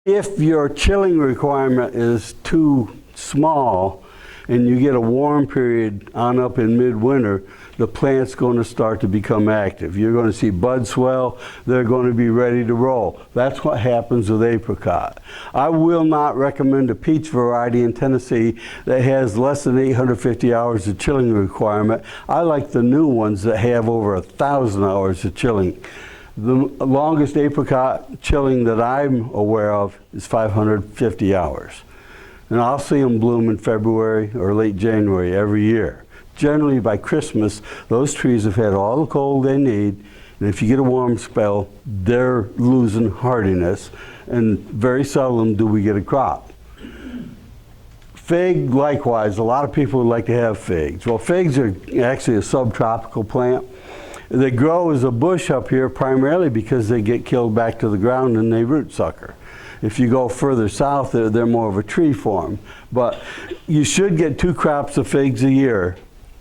If your chilling requirement is too small and you get a warm period on up in midwinter, the plant's going to start to become active. You're going to see bud swell. They're going to be ready to roll. That's what happens with apricot. I will not recommend a peach variety in Tennessee that has less than 850 hours of chilling requirement. I like the new ones that have over 1,000 hours of chilling. The longest apricot chilling that I'm aware of is 550 hours. And I'll see them bloom in February or late January every year. Generally by Christmas, those trees have had all the cold they need, and if you get a warm spell, they're losing hardiness, and very seldom do we get a crop. Fig, likewise, a lot of people would like to have figs. Well, figs are actually a subtropical plant. They grow as a bush up here primarily because they get killed back to the ground and they root sucker. If you go further south, they're more of a tree form. But you should get 2 crops of figs a year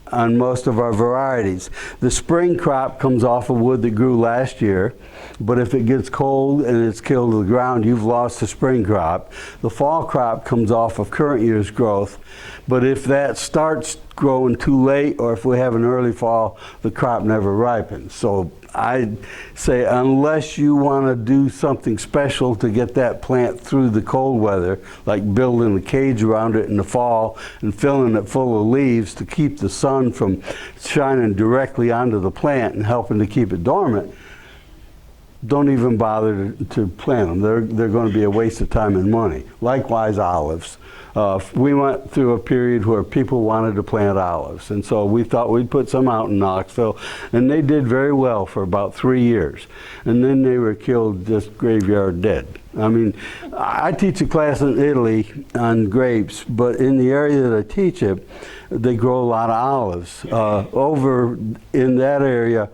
on most of our varieties. The spring crop comes off of wood that grew last year, but if it gets cold and it's killed to the ground, you've lost the spring crop. The fall crop comes off of current year's growth, but if that starts growing too late or if we have an early fall, the crop never ripens. So I'd say unless you want to do something special to get that plant through the cold weather, like building a cage around it in the fall and filling it full of leaves to keep the sun from shining directly onto the plant and helping to keep it dormant, don't even bother to plant them. They're going to be a waste of time and money. Likewise, olives. We went through a period where people wanted to plant olives, and so we thought we'd put some out in Knoxville, and they did very well for about 3 years. And then they were killed just graveyard dead. I mean, I teach a class in Italy on grapes, but in the area that I teach it, they grow a lot of olives. Over in that area,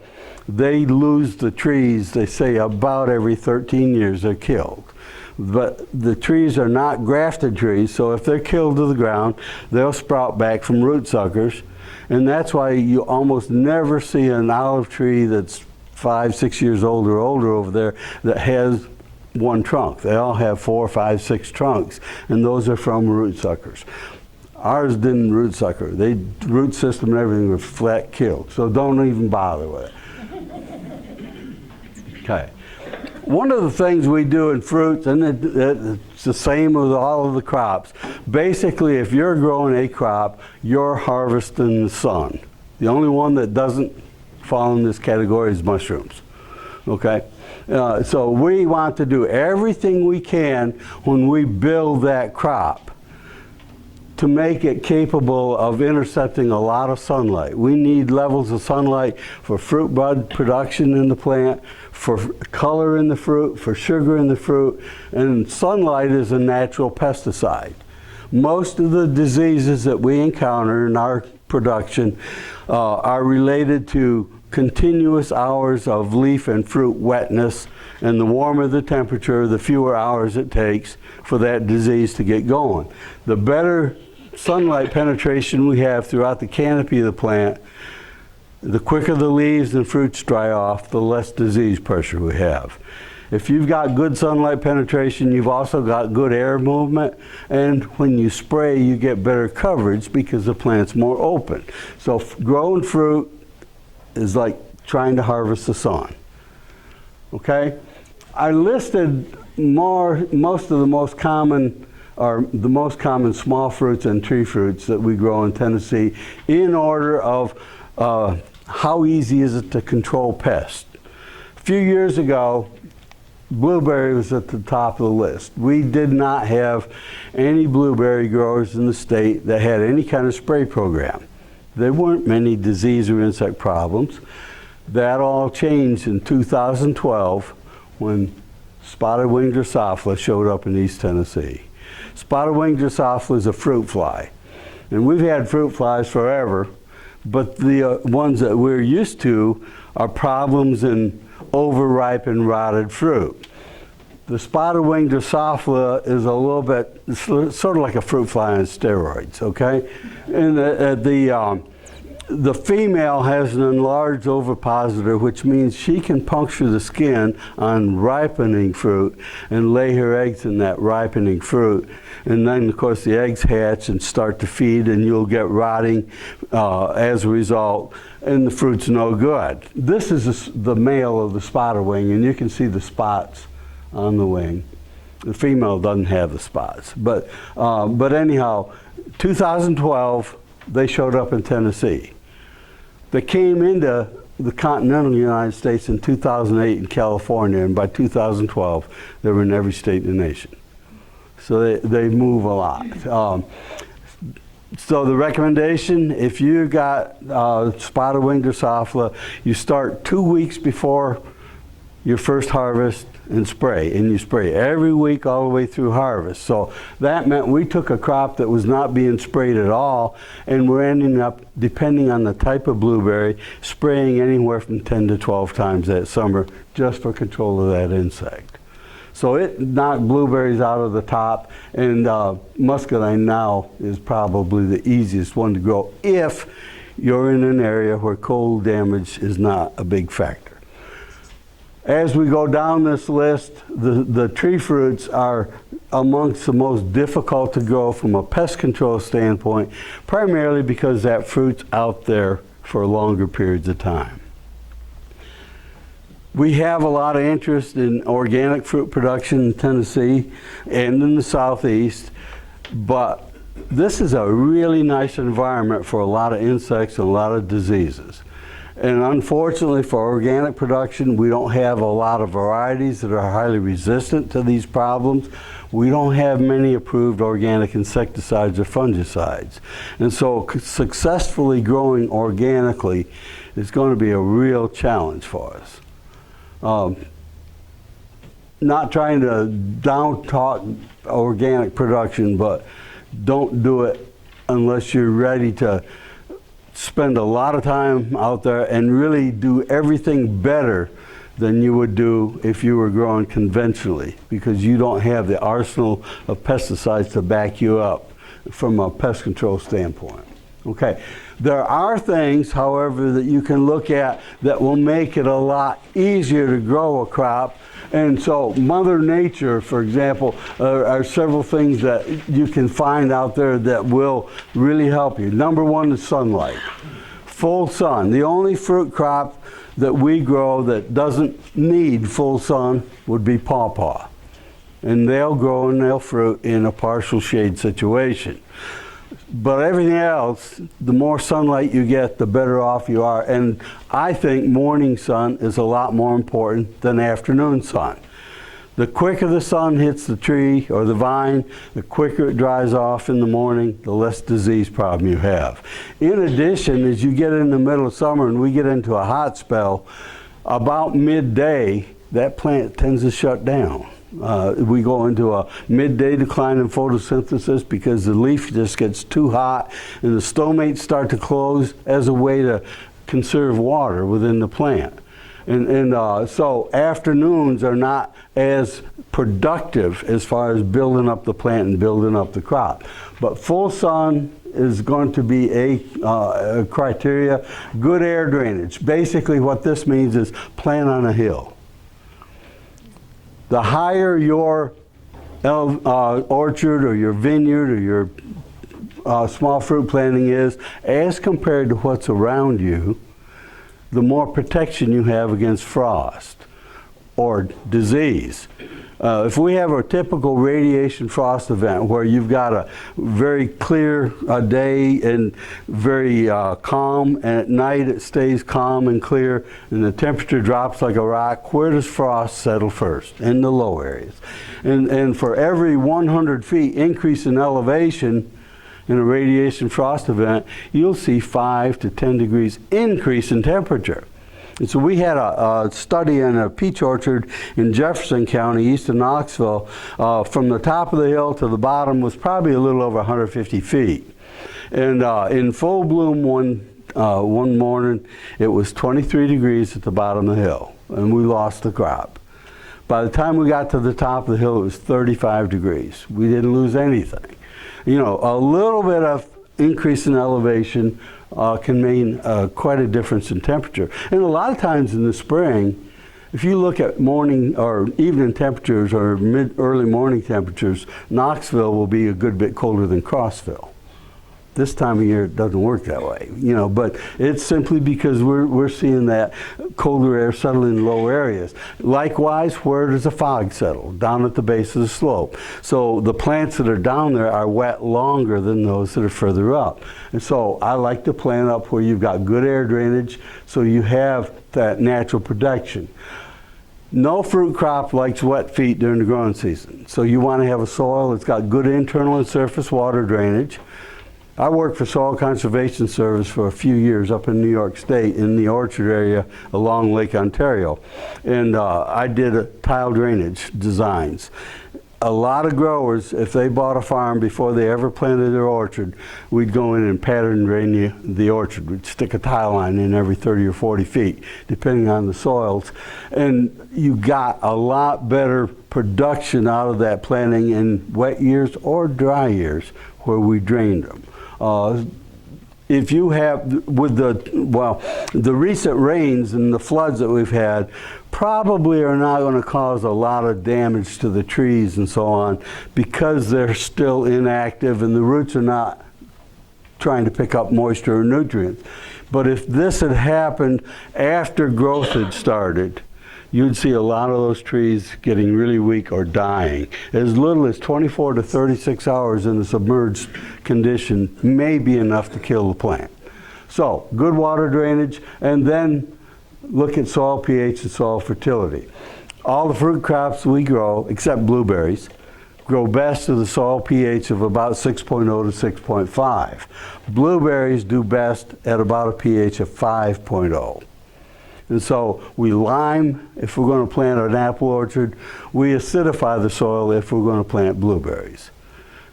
they lose the trees, they say, about every 13 years they're killed. But the trees are not grafted trees, so if they're killed to the ground, they'll sprout back from root suckers. And that's why you almost never see an olive tree that's 5, 6 years old or older over there that has one trunk. They all have 4, 5, 6 trunks, and those are from root suckers. Ours didn't root sucker. They root system and everything was flat killed, so don't even bother with it. Okay. One of the things we do in fruits, and it's the same with all of the crops, basically if you're growing a crop, you're harvesting the sun. The only one that doesn't fall in this category is mushrooms. Okay? So we want to do everything we can when we build that crop to make it capable of intercepting a lot of sunlight. We need levels of sunlight for fruit bud production in the plant, for color in the fruit, for sugar in the fruit, and sunlight is a natural pesticide. Most of the diseases that we encounter in our production are related to continuous hours of leaf and fruit wetness, and the warmer the temperature, the fewer hours it takes for that disease to get going. The better sunlight penetration we have throughout the canopy of the plant, the quicker the leaves and fruits dry off, the less disease pressure we have. If you've got good sunlight penetration, you've also got good air movement, and when you spray, you get better coverage because the plant's more open. So growing fruit is like trying to harvest the sun. Okay? I listed most of the most common small fruits and tree fruits that we grow in Tennessee in order of how easy is it to control pests. A few years ago, blueberry was at the top of the list. We did not have any blueberry growers in the state that had any kind of spray program. There weren't many disease or insect problems. That all changed in 2012 when spotted wing Drosophila showed up in East Tennessee. Spotted wing Drosophila is a fruit fly, and we've had fruit flies forever, but the ones that we're used to are problems in overripe and rotted fruit. The spotted wing Drosophila is a little bit, it's sort of like a fruit fly on steroids, okay? And The female has an enlarged ovipositor, which means she can puncture the skin on ripening fruit and lay her eggs in that ripening fruit. And then, of course, the eggs hatch and start to feed, and you'll get rotting as a result, and the fruit's no good. This is the male of the spotted wing, and you can see the spots on the wing. The female doesn't have the spots. But anyhow, 2012, they showed up in Tennessee. They came into the continental United States in 2008 in California, and by 2012, they were in every state in the nation. So they move a lot. So the recommendation, if you got spotted wing Drosophila, you start 2 weeks before your first harvest and you spray every week all the way through harvest. So that meant we took a crop that was not being sprayed at all, and we're ending up, depending on the type of blueberry, spraying anywhere from 10 to 12 times that summer just for control of that insect. So it knocked blueberries out of the top, and muscadine now is probably the easiest one to grow if you're in an area where cold damage is not a big factor. As we go down this list, the tree fruits are amongst the most difficult to grow from a pest control standpoint, primarily because that fruit's out there for longer periods of time. We have a lot of interest in organic fruit production in Tennessee and in the Southeast, but this is a really nice environment for a lot of insects and a lot of diseases. And unfortunately for organic production, we don't have a lot of varieties that are highly resistant to these problems. We don't have many approved organic insecticides or fungicides. And so successfully growing organically is going to be a real challenge for us. Not trying to down-talk organic production, but don't do it unless you're ready to spend a lot of time out there and really do everything better than you would do if you were growing conventionally, because you don't have the arsenal of pesticides to back you up from a pest control standpoint. Okay, there are things, however, that you can look at that will make it a lot easier to grow a crop. And so Mother Nature, for example, are several things that you can find out there that will really help you. Number one is sunlight. Full sun. The only fruit crop that we grow that doesn't need full sun would be pawpaw. And they'll grow and they'll fruit in a partial shade situation. But everything else, the more sunlight you get, the better off you are. And I think morning sun is a lot more important than afternoon sun. The quicker the sun hits the tree or the vine, the quicker it dries off in the morning, the less disease problem you have. In addition, as you get in the middle of summer and we get into a hot spell, about midday, that plant tends to shut down. We go into a midday decline in photosynthesis because the leaf just gets too hot and the stomates start to close as a way to conserve water within the plant. So afternoons are not as productive as far as building up the plant and building up the crop. But full sun is going to be a criteria. Good air drainage. Basically what this means is plant on a hill. The higher your orchard or your vineyard or your small fruit planting is, as compared to what's around you, the more protection you have against frost or disease. If we have a typical radiation frost event where you've got a very clear day and very calm, and at night it stays calm and clear and the temperature drops like a rock, where does frost settle first? In the low areas. And for every 100 feet increase in elevation in a radiation frost event, you'll see 5 to 10 degrees increase in temperature. And so we had a study in a peach orchard in Jefferson County, east of Knoxville. From the top of the hill to the bottom was probably a little over 150 feet. And in full bloom one morning, it was 23 degrees at the bottom of the hill, and we lost the crop. By the time we got to the top of the hill, it was 35 degrees. We didn't lose anything. You know, a little bit of increase in elevation can mean quite a difference in temperature. And a lot of times in the spring, if you look at morning or evening temperatures or early morning temperatures, Knoxville will be a good bit colder than Crossville. This time of year it doesn't work that way, you know, but it's simply because we're seeing that colder air settle in low areas. Likewise, where does the fog settle? Down at the base of the slope. So the plants that are down there are wet longer than those that are further up. And so I like to plant up where you've got good air drainage so you have that natural protection. No fruit crop likes wet feet during the growing season. So you want to have a soil that's got good internal and surface water drainage. I worked for Soil Conservation Service for a few years up in New York State in the orchard area along Lake Ontario. And I did tile drainage designs. A lot of growers, if they bought a farm before they ever planted their orchard, we'd go in and pattern drain the orchard. We'd stick a tile line in every 30 or 40 feet, depending on the soils. And you got a lot better production out of that planting in wet years or dry years where we drained them. If you have, with the recent rains and the floods that we've had, probably are not going to cause a lot of damage to the trees and so on because they're still inactive and the roots are not trying to pick up moisture or nutrients. But if this had happened after growth had started, you'd see a lot of those trees getting really weak or dying. As little as 24 to 36 hours in a submerged condition may be enough to kill the plant. So, good water drainage, and then look at soil pH and soil fertility. All the fruit crops we grow, except blueberries, grow best with a soil pH of about 6.0 to 6.5. Blueberries do best at about a pH of 5.0. And so we lime if we're going to plant an apple orchard. We acidify the soil if we're going to plant blueberries.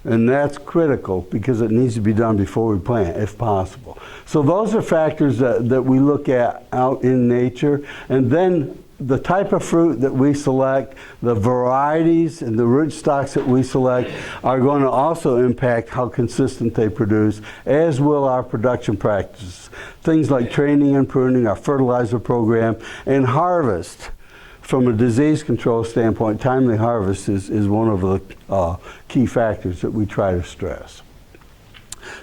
And that's critical because it needs to be done before we plant, if possible. So those are factors that we look at out in nature. And then the type of fruit that we select, the varieties and the rootstocks that we select are going to also impact how consistent they produce, as will our production practices. Things like training and pruning, our fertilizer program, and harvest. From a disease control standpoint, timely harvest is one of the key factors that we try to stress.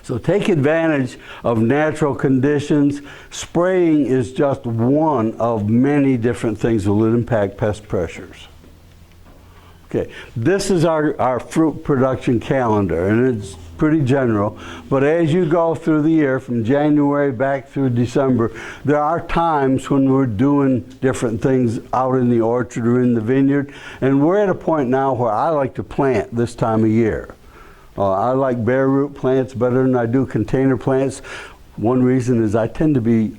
So take advantage of natural conditions. Spraying is just one of many different things that will impact pest pressures. Okay, this is our fruit production calendar, and it's pretty general, but as you go through the year, from January back through December, there are times when we're doing different things out in the orchard or in the vineyard, and we're at a point now where I like to plant this time of year. I like bare root plants better than I do container plants. One reason is I tend to be,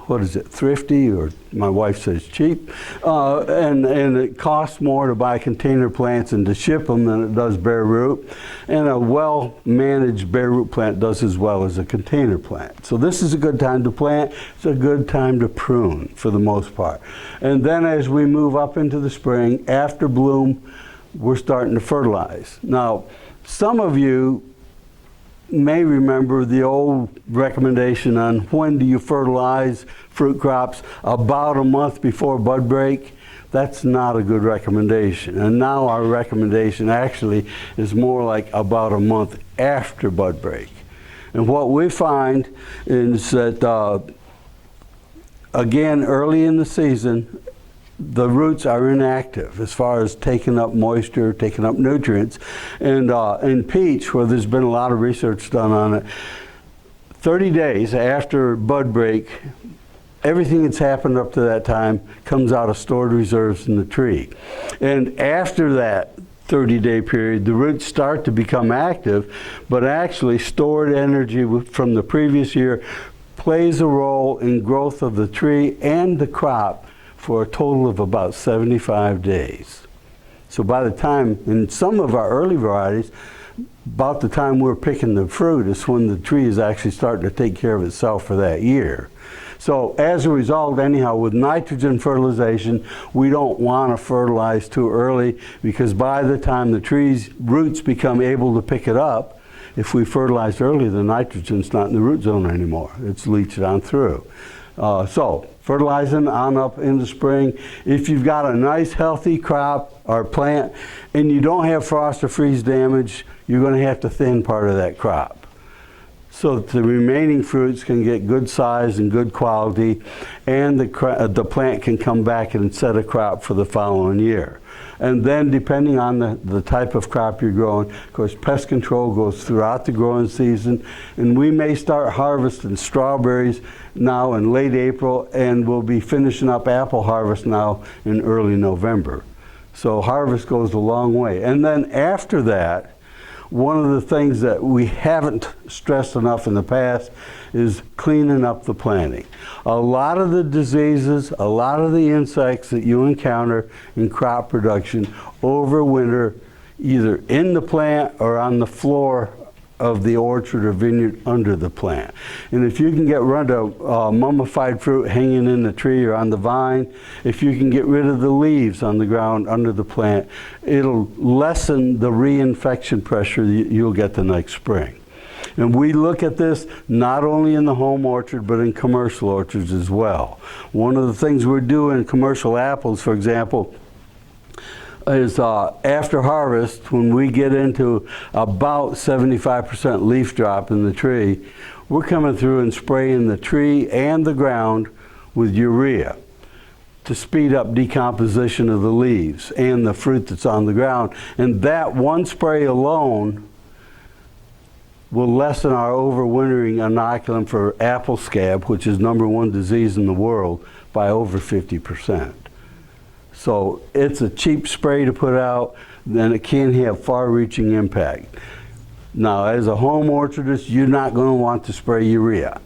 thrifty, or my wife says cheap, and it costs more to buy container plants and to ship them than it does bare root. And a well-managed bare root plant does as well as a container plant. So this is a good time to plant. It's a good time to prune for the most part. And then as we move up into the spring, after bloom, we're starting to fertilize. Now, some of you may remember the old recommendation on when do you fertilize fruit crops, about a month before bud break. That's not a good recommendation. And now our recommendation actually is more like about a month after bud break. And what we find is that, again, early in the season, the roots are inactive as far as taking up moisture, taking up nutrients. And in peach, where there's been a lot of research done on it, 30 days after bud break, everything that's happened up to that time comes out of stored reserves in the tree. And after that 30-day period, the roots start to become active, but actually stored energy from the previous year plays a role in growth of the tree and the crop for a total of about 75 days. So by the time, in some of our early varieties, about the time we're picking the fruit is when the tree is actually starting to take care of itself for that year. So as a result, anyhow, with nitrogen fertilization, we don't want to fertilize too early, because by the time the tree's roots become able to pick it up, if we fertilize early, the nitrogen's not in the root zone anymore. It's leached on through. So fertilizing on up in the spring. If you've got a nice healthy crop or plant and you don't have frost or freeze damage, you're going to have to thin part of that crop, so that the remaining fruits can get good size and good quality, and the plant can come back and set a crop for the following year. And then depending on the type of crop you're growing, of course pest control goes throughout the growing season, and we may start harvesting strawberries now in late April, and we'll be finishing up apple harvest now in early November. So harvest goes a long way. And then after that, one of the things that we haven't stressed enough in the past is cleaning up the planting. A lot of the diseases, a lot of the insects that you encounter in crop production overwinter either in the plant or on the floor of the orchard or vineyard under the plant. And if you can get rid of mummified fruit hanging in the tree or on the vine, if you can get rid of the leaves on the ground under the plant, it'll lessen the reinfection pressure you'll get the next spring. And we look at this not only in the home orchard, but in commercial orchards as well. One of the things we're doing in commercial apples, for example, is after harvest, when we get into about 75% leaf drop in the tree, we're coming through and spraying the tree and the ground with urea to speed up decomposition of the leaves and the fruit that's on the ground. And that one spray alone will lessen our overwintering inoculum for apple scab, which is #1 disease in the world, by over 50%. So it's a cheap spray to put out, and it can have far-reaching impact. Now, as a home orchardist, you're not going to want to spray urea,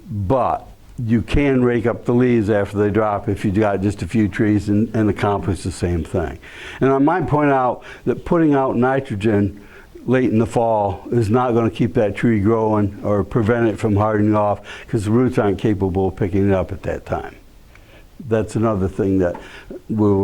but you can rake up the leaves after they drop if you've got just a few trees and accomplish the same thing. And I might point out that putting out nitrogen late in the fall is not going to keep that tree growing or prevent it from hardening off, because the roots aren't capable of picking it up at that time. That's another thing that we'll